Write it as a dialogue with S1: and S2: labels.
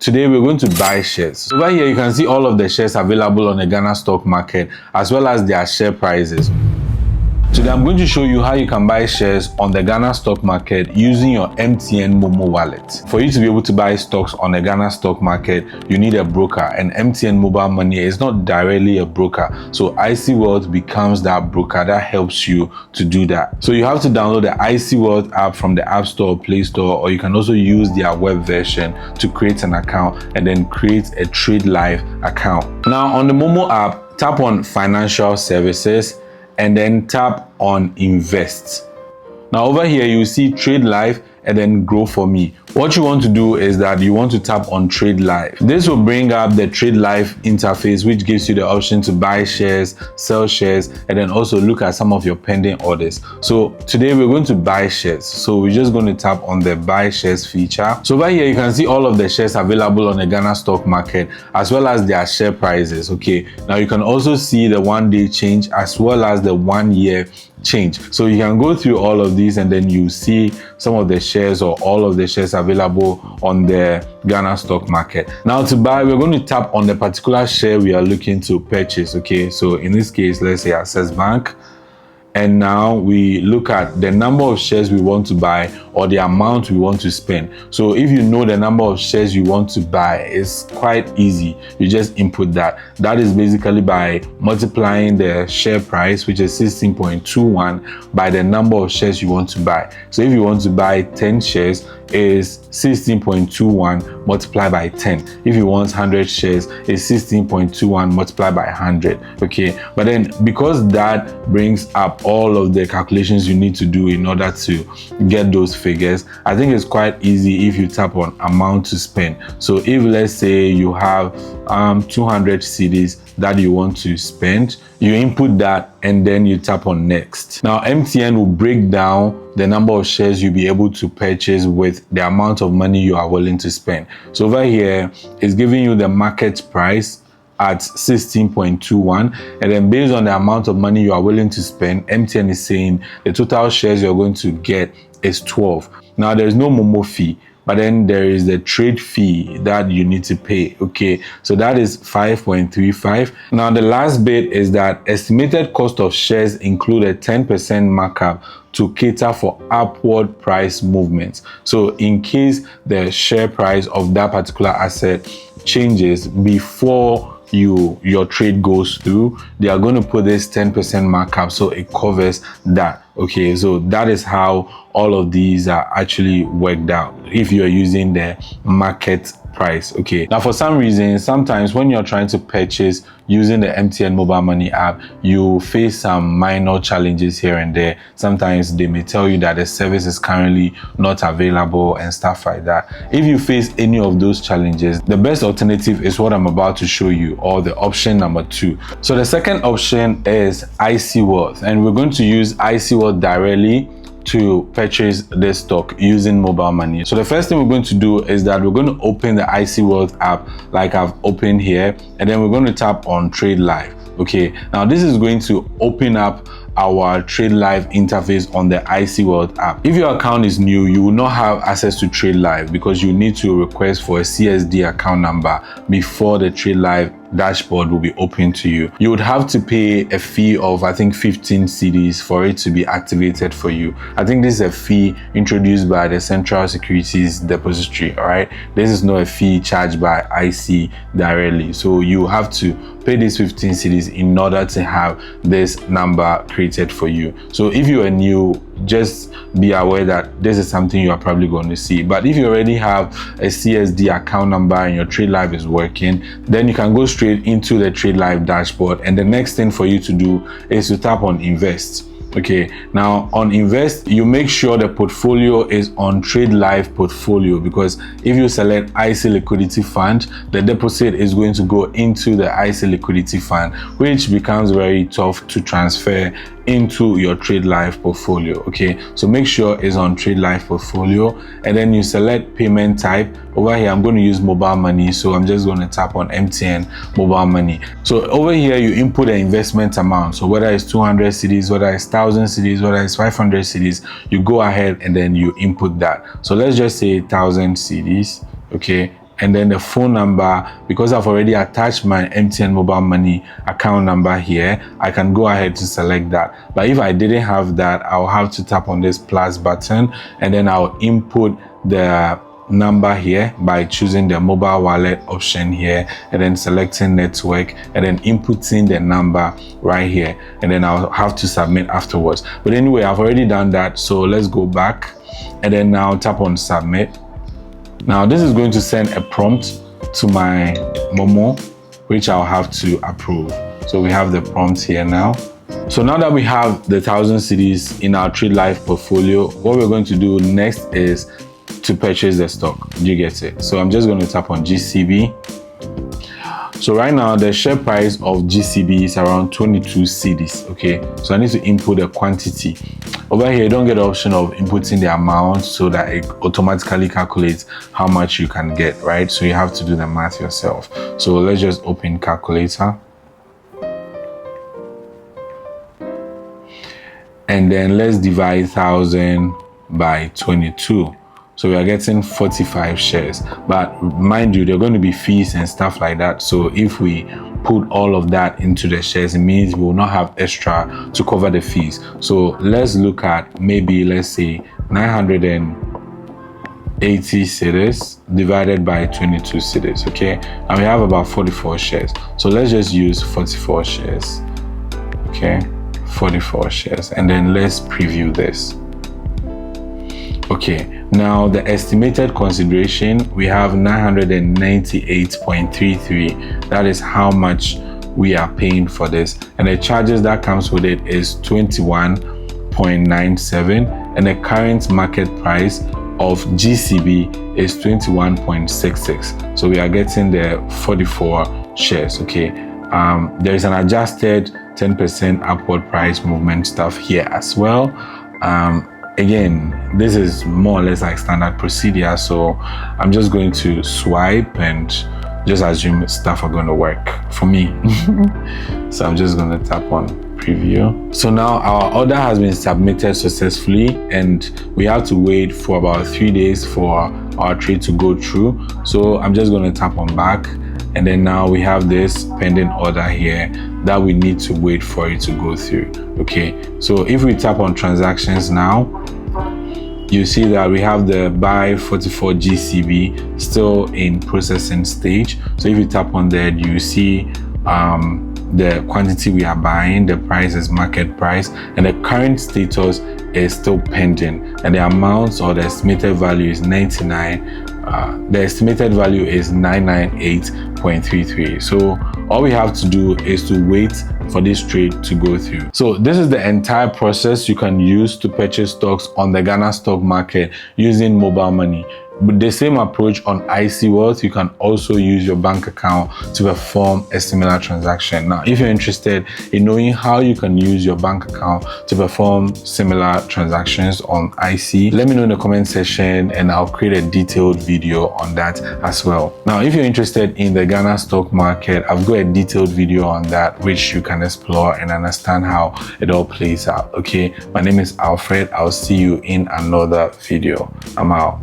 S1: Today we're going to buy shares. Over here you can see all of the shares available on the Ghana stock market as well as their share prices. Today I'm going to show you how you can buy shares on the Ghana stock market using your MTN Momo wallet. For you to be able to buy stocks on the Ghana stock market, you need a broker, and MTN Mobile Money is not directly a broker. So IC Wealth becomes that broker that helps you to do that. So you have to download the IC Wealth app from the App Store or Play Store, or you can also use their web version to create an account and then create a Trade Live account. Now on the Momo app, tap on Financial Services and then tap on Invest. Now over here you see Trade Live and then Grow for Me. What you want to do is that you want to tap on Trade Live. This will bring up the Trade Live interface, which gives you the option to buy shares, sell shares, and then also look at some of your pending orders. So today we're going to buy shares. So we're just going to tap on the buy shares feature. So over here you can see all of the shares available on the Ghana stock market as well as their share prices. Okay, now you can also see the 1 day change as well as the 1 year change. So you can go through all of these and then you see some of the shares or all of the shares available on the Ghana stock market. Now to buy, we're going to tap on the particular share we are looking to purchase. Okay, so in this case, let's say Access Bank. And now we look at the number of shares we want to buy or the amount we want to spend. So if you know the number of shares you want to buy, it's quite easy. You just input that. That is basically by multiplying the share price, which is 16.21, by the number of shares you want to buy. So if you want to buy 10 shares, is 16.21 multiplied by 10. If you want 100 shares, is 16.21 multiplied by 100. Okay, but then because that brings up all of the calculations you need to do in order to get those figures, I think it's quite easy if you tap on amount to spend. So if let's say you have 200 cedis that you want to spend, you input that and then you tap on next. Now MTN will break down the number of shares you'll be able to purchase with the amount of money you are willing to spend. So over here it's giving you the market price at 16.21, and then based on the amount of money you are willing to spend, MTN is saying the total shares you're going to get is 12. Now there's no Momo fee, but then there is the trade fee that you need to pay. Okay, so that is 5.35. Now the last bit is that estimated cost of shares include a 10% markup to cater for upward price movements. So in case the share price of that particular asset changes before your trade goes through, they are going to put this 10% markup so it covers that. Okay, so that is how all of these are actually worked out if you're using the market price. Okay, now for some reason, sometimes when you're trying to purchase using the MTN Mobile Money app, you face some minor challenges here and there. Sometimes they may tell you that the service is currently not available and stuff like that. If you face any of those challenges, the best alternative is what I'm about to show you, or the option number 2. So the second option is IC Wealth, and we're going to use IC Wealth directly to purchase this stock using mobile money. So the first thing we're going to do is that we're going to open the IC Wealth app like I've opened here, and then we're going to tap on Trade Live. Okay, now this is going to open up our Trade Live interface on the IC Wealth app. If your account is new, you will not have access to Trade Live because you need to request for a CSD account number before the Trade Live dashboard will be open to you. You would have to pay a fee of I think 15 cedis for it to be activated for you. I think this is a fee introduced by the Central Securities Depository. All right, this is not a fee charged by IC directly, so you have to pay these 15 cedis in order to have this number created for you. So if you are new, just be aware that this is something you are probably going to see. But if you already have a CSD account number and your Trade Live is working, then you can go straight into the Trade Live dashboard, and the next thing for you to do is to tap on Invest. Okay, now on Invest, you make sure the portfolio is on Trade Live portfolio, because if you select IC Liquidity Fund, the deposit is going to go into the IC Liquidity Fund, which becomes very tough to transfer into your Trade Live portfolio. Okay, so make sure it's on Trade Live portfolio, and then you select payment type. Over here I'm going to use mobile money, so I'm just going to tap on MTN Mobile Money. So over here you input the investment amount, so whether it's 200 cedis, whether it's 1000 cedis, whether it's 500 cedis, you go ahead and then you input that. So let's just say 1000 cedis. Okay, and then the phone number. Because I've already attached my MTN mobile money account number here, I can go ahead to select that. But if I didn't have that, I'll have to tap on this plus button, and then I'll input the number here by choosing the mobile wallet option here, and then selecting network, and then inputting the number right here, and then I'll have to submit afterwards. But anyway, I've already done that, so let's go back and then now tap on submit. Now this is going to send a prompt to my Momo, which I'll have to approve. So we have the prompt here now. So now that we have the 1,000 cedis in our Trade Life portfolio, what we're going to do next is to purchase the stock. Do you get it? So I'm just going to tap on GCB. So right now the share price of GCB is around 22 cedis. Okay, so I need to input the quantity. Over here you don't get the option of inputting the amount so that it automatically calculates how much you can get, right? So you have to do the math yourself. So let's just open calculator, and then let's divide 1,000 by 22. So we are getting 45 shares, but mind you, there are going to be fees and stuff like that. So if we put all of that into the shares, it means we will not have extra to cover the fees. So let's look at maybe, let's say 980 cedis divided by 22 cedis, okay? And we have about 44 shares. So let's just use 44 shares, okay? 44 shares, and then let's preview this. Okay, now the estimated consideration, we have 998.33. That is how much we are paying for this, and the charges that comes with it is 21.97, and the current market price of GCB is 21.66. So we are getting the 44 shares. Okay, there is an adjusted 10% upward price movement stuff here as well. Again, this is more or less like standard procedure, so I'm just going to swipe and just assume stuff are going to work for me. So I'm just going to tap on preview. So now our order has been submitted successfully, and we have to wait for about 3 days for our trade to go through. So I'm just going to tap on back, and then now we have this pending order here that we need to wait for it to go through. Okay, so if we tap on transactions now, you see that we have the buy 44 GCB still in processing stage. So if you tap on that, you see the quantity we are buying, the price is market price, and the current status is still pending, and the amount or the estimated value is 99. The estimated value is 998.33. So all we have to do is to wait for this trade to go through. So this is the entire process you can use to purchase stocks on the Ghana stock market using mobile money. With the same approach on IC Wealth, you can also use your bank account to perform a similar transaction. Now, if you're interested in knowing how you can use your bank account to perform similar transactions on IC, let me know in the comment section and I'll create a detailed video on that as well. Now, if you're interested in the Ghana stock market, I've got a detailed video on that which you can explore and understand how it all plays out. Okay, my name is Alfred. I'll see you in another video. I'm out.